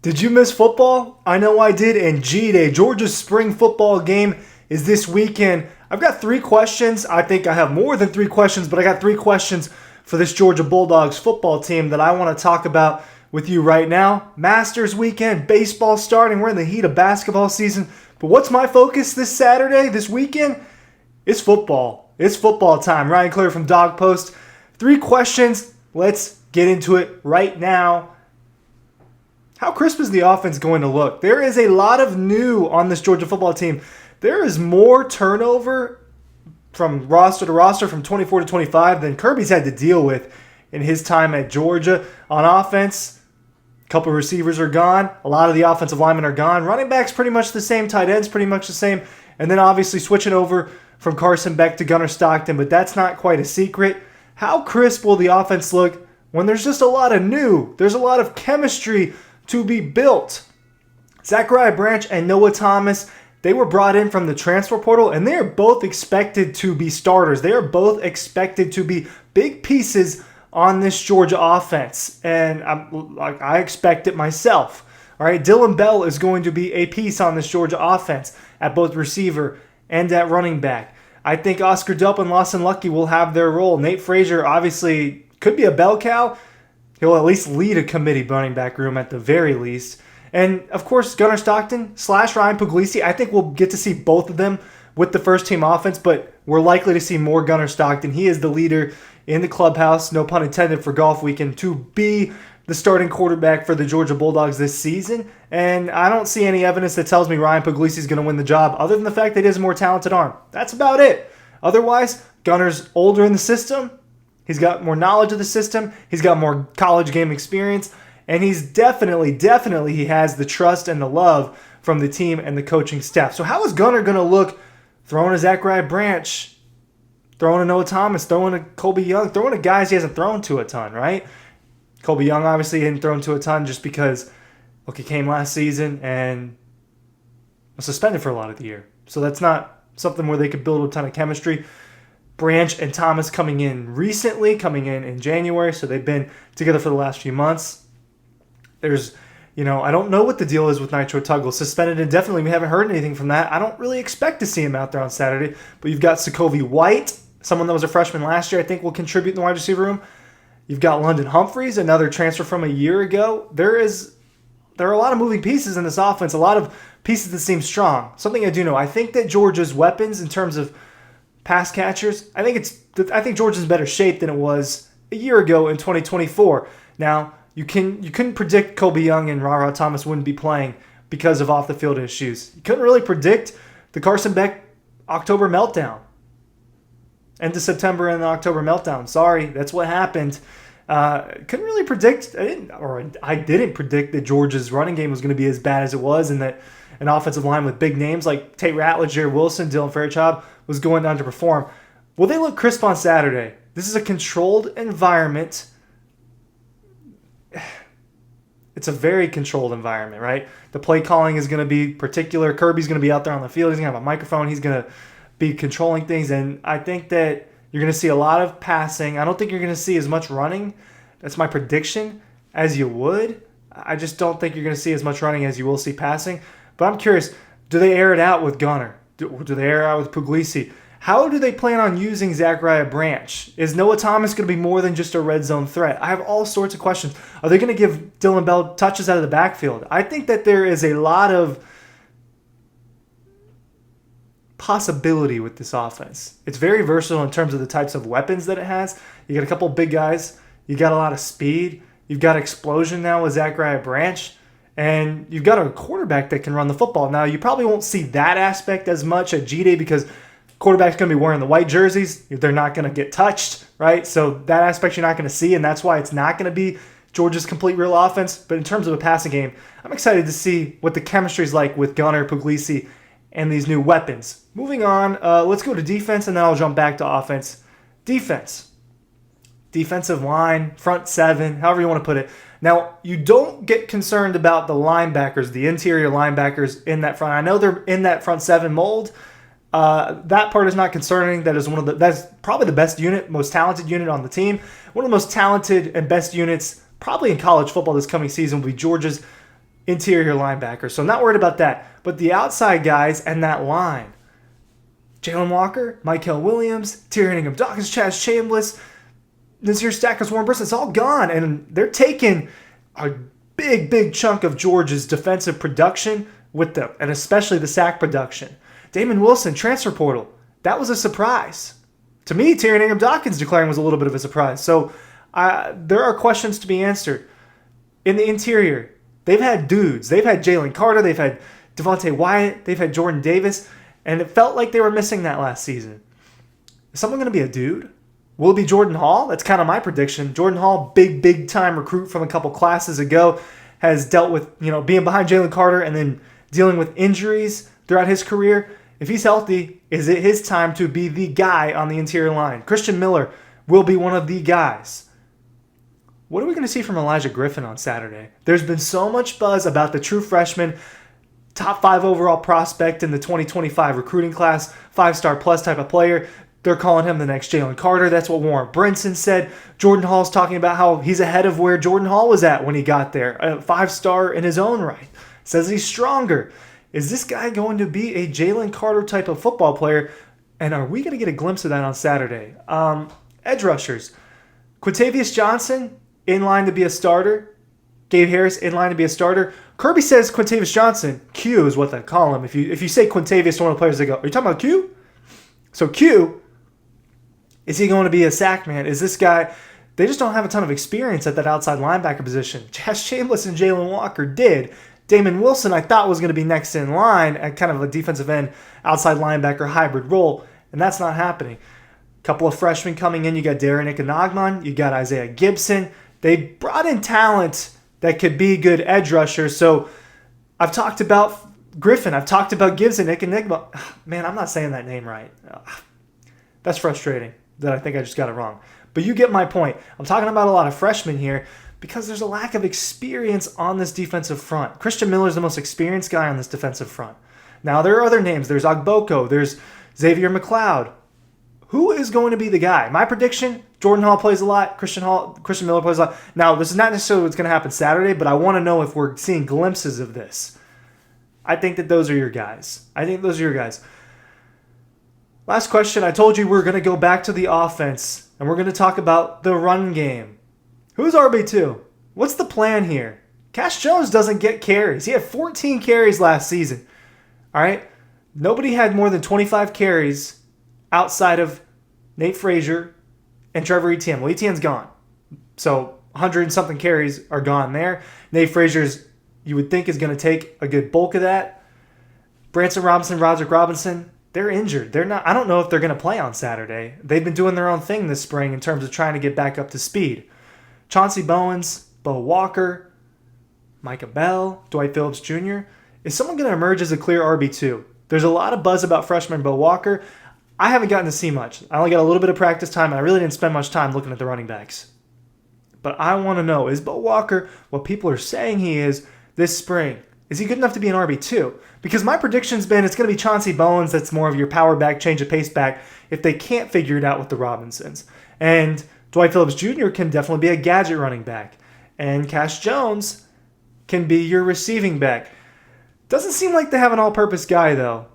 Did you miss football? I know I did, and G-Day, Georgia's spring football game, is this weekend. I've got 3 questions. I think I have more than 3 questions, but I got 3 questions for this Georgia Bulldogs football team that I want to talk about with you right now. Masters weekend, baseball starting. We're in the heat of basketball season. But what's my focus this Saturday, this weekend? It's football. It's football time. Ryan Clear from Dawg Post. 3 questions. Let's get into it right now. How crisp is the offense going to look? There is a lot of new on this Georgia football team. There is more turnover from roster to roster from 24 to 25 than Kirby's had to deal with in his time at Georgia. On offense, a couple of receivers are gone. A lot of the offensive linemen are gone. Running backs pretty much the same. Tight ends pretty much the same. And then obviously switching over from Carson Beck to Gunnar Stockton, but that's not quite a secret. How crisp will the offense look when there's just a lot of new? There's a lot of chemistry to be built. Zachariah Branch and Noah Thomas, they were brought in from the transfer portal, and they are both expected to be starters. They are both expected to be big pieces on this Georgia offense, and I expect it myself. All right, Dylan Bell is going to be a piece on this Georgia offense at both receiver and at running back. I think Oscar Delp and Lawson Lucky will have their role. Nate Frazier obviously could be a bell cow. He'll at least lead a committee running back room at the very least. And, of course, Gunnar Stockton / Ryan Puglisi. I think we'll get to see both of them with the first-team offense, but we're likely to see more Gunnar Stockton. He is the leader in the clubhouse, no pun intended, for golf weekend, to be the starting quarterback for the Georgia Bulldogs this season. And I don't see any evidence that tells me Ryan Puglisi is going to win the job, other than the fact that he has a more talented arm. That's about it. Otherwise, Gunnar's older in the system. He's got more knowledge of the system. He's got more college game experience. And he's definitely, he has the trust and the love from the team and the coaching staff. So how is Gunnar going to look throwing a Zachariah Branch, throwing a Noah Thomas, throwing a Colby Young, throwing a guys he hasn't thrown to a ton, right? Colby Young obviously hadn't thrown to a ton just because, look, he came last season and was suspended for a lot of the year. So that's not something where they could build a ton of chemistry. Branch and Thomas coming in in January, so they've been together for the last few months. There's, I don't know what the deal is with Nitro Tuggle. Suspended indefinitely. We haven't heard anything from that. I don't really expect to see him out there on Saturday, but you've got Sokovie White, someone that was a freshman last year, I think will contribute in the wide receiver room. You've got London Humphreys, another transfer from a year ago. There are a lot of moving pieces in this offense, a lot of pieces that seem strong. Something I do know, I think that Georgia's weapons in terms of pass catchers, I think Georgia's in better shape than it was a year ago in 2024. Now, you couldn't predict Colby Young and Ra Thomas wouldn't be playing because of off the field issues. You couldn't really predict the Carson Beck October meltdown. End of September and the October meltdown. Sorry, that's what happened. Couldn't really predict. I didn't predict that Georgia's running game was going to be as bad as it was, and that an offensive line with big names like Tate Ratledge, Jared Wilson, Dylan Fairchild was going to underperform. Will they look crisp on Saturday? This is a controlled environment. It's a very controlled environment, right? The play calling is going to be particular. Kirby's going to be out there on the field. He's going to have a microphone. He's going to be controlling things, and I think that you're going to see a lot of passing. I don't think you're going to see as much running. That's my prediction, as you would. I just don't think you're going to see as much running as you will see passing. But I'm curious, do they air it out with Gunnar? Do they air it out with Puglisi? How do they plan on using Zachariah Branch? Is Noah Thomas going to be more than just a red zone threat? I have all sorts of questions. Are they going to give Dylan Bell touches out of the backfield? I think that there is a lot of possibility with this offense. It's very versatile in terms of the types of weapons that it has. You got a couple big guys. You got a lot of speed. You've got explosion now with Zachariah Branch. And you've got a quarterback that can run the football. Now, you probably won't see that aspect as much at G-Day because quarterback's going to be wearing the white jerseys. They're not going to get touched, right? So that aspect you're not going to see, and that's why it's not going to be Georgia's complete real offense. But in terms of a passing game, I'm excited to see what the chemistry is like with Gunnar, Puglisi, and these new weapons. Moving on, let's go to defense, and then I'll jump back to offense. Defense. Defensive line, front seven, however you want to put it. Now, you don't get concerned about the linebackers, the interior linebackers in that front. I know they're in that front seven mold. That part is not concerning. That's probably the best unit, most talented unit on the team. One of the most talented and best units probably in college football this coming season will be Georgia's interior linebackers. So I'm not worried about that. But the outside guys and that line, Jalen Walker, Mykel Williams, Tyrion Ingham-Dawkins, Chaz Chambliss, Nazir Stackers, Warren Brisson, it's all gone. And they're taking a big chunk of Georgia's defensive production with them, and especially the sack production. Damon Wilson, transfer portal. That was a surprise. To me, Tyrion Ingham-Dawkins declaring was a little bit of a surprise. So there are questions to be answered. In the interior, they've had dudes. They've had Jalen Carter. They've had Devontae Wyatt. They've had Jordan Davis. And it felt like they were missing that last season. Is someone going to be a dude? Will it be Jordan Hall? That's kind of my prediction. Jordan Hall, big time recruit from a couple classes ago, has dealt with being behind Jalen Carter and then dealing with injuries throughout his career. If he's healthy, is it his time to be the guy on the interior line? Christian Miller will be one of the guys. What are we going to see from Elijah Griffin on Saturday? There's been so much buzz about the true freshman, top 5 overall prospect in the 2025 recruiting class, 5-star plus type of player. They're calling him the next Jalen Carter. That's what Warren Brinson said. Jordan Hall's talking about how he's ahead of where Jordan Hall was at when he got there. A 5-star in his own right. Says he's stronger. Is this guy going to be a Jalen Carter type of football player? And are we going to get a glimpse of that on Saturday? Edge rushers. Quintavious Johnson in line to be a starter. Gabe Harris in line to be a starter. Kirby says Quintavious Johnson. Q is what they call him. If you say Quintavious to one of the players, they go, are you talking about Q? So Q, is he going to be a sack man? Is this guy... They just don't have a ton of experience at that outside linebacker position. Chaz Chambliss and Jalen Walker did. Damon Wilson, I thought, was going to be next in line at kind of a defensive end, outside linebacker hybrid role, and that's not happening. A couple of freshmen coming in. You got Darren Ikenagman. You got Isaiah Gibson. They brought in talent that could be good edge rushers. So I've talked about Griffin. I've talked about Gibson, Ikenagman. Man, I'm not saying that name right. That's frustrating that I think I just got it wrong. But you get my point. I'm talking about a lot of freshmen here because there's a lack of experience on this defensive front. Christian Miller is the most experienced guy on this defensive front. Now, there are other names. There's Ogboko. There's Xavier McLeod. Who is going to be the guy? My prediction, Jordan Hall plays a lot. Christian Miller plays a lot. Now, this is not necessarily what's going to happen Saturday, but I want to know if we're seeing glimpses of this. I think that those are your guys. Last question. I told you we're going to go back to the offense, and we're going to talk about the run game. Who's RB2? What's the plan here? Cash Jones doesn't get carries. He had 14 carries last season. All right? Nobody had more than 25 carries outside of Nate Frazier and Trevor Etienne. Well, Etienne's gone. So 100 and something carries are gone there. Nate Frazier's, you would think, is going to take a good bulk of that. Branson Robinson, Roderick Robinson, they're injured. They're not. I don't know if they're going to play on Saturday. They've been doing their own thing this spring in terms of trying to get back up to speed. Chauncey Bowens, Bo Walker, Micah Bell, Dwight Phillips Jr. Is someone going to emerge as a clear RB2? There's a lot of buzz about freshman Bo Walker. I haven't gotten to see much. I only got a little bit of practice time, and I really didn't spend much time looking at the running backs. But I want to know, is Bo Walker what people are saying he is this spring? Is he good enough to be an RB2? Because my prediction's been it's going to be Chauncey Bowens that's more of your power back, change of pace back if they can't figure it out with the Robinsons. And Dwight Phillips Jr. can definitely be a gadget running back. And Cash Jones can be your receiving back. Doesn't seem like they have an all-purpose guy, though.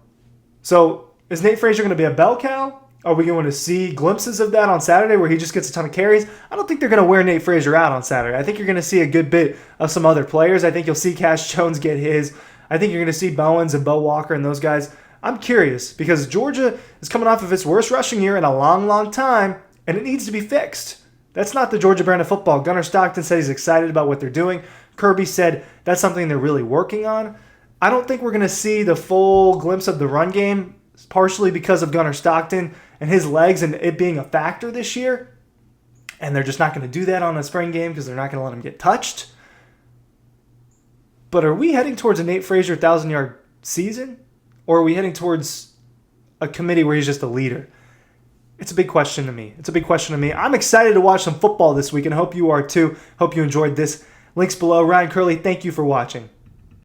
So is Nate Frazier going to be a bell cow? Are we going to see glimpses of that on Saturday where he just gets a ton of carries? I don't think they're going to wear Nate Frazier out on Saturday. I think you're going to see a good bit of some other players. I think you'll see Cash Jones get his. I think you're going to see Bowens and Bo Walker and those guys. I'm curious because Georgia is coming off of its worst rushing year in a long time, and it needs to be fixed. That's not the Georgia brand of football. Gunnar Stockton said he's excited about what they're doing. Kirby said that's something they're really working on. I don't think we're going to see the full glimpse of the run game, partially because of Gunnar Stockton and his legs and it being a factor this year. And they're just not going to do that on a spring game because they're not going to let him get touched. But are we heading towards a Nate Frazier 1,000-yard season? Or are we heading towards a committee where he's just a leader? It's a big question to me. I'm excited to watch some football this week and hope you are too. Hope you enjoyed this. Links below. Ryan Curley, thank you for watching.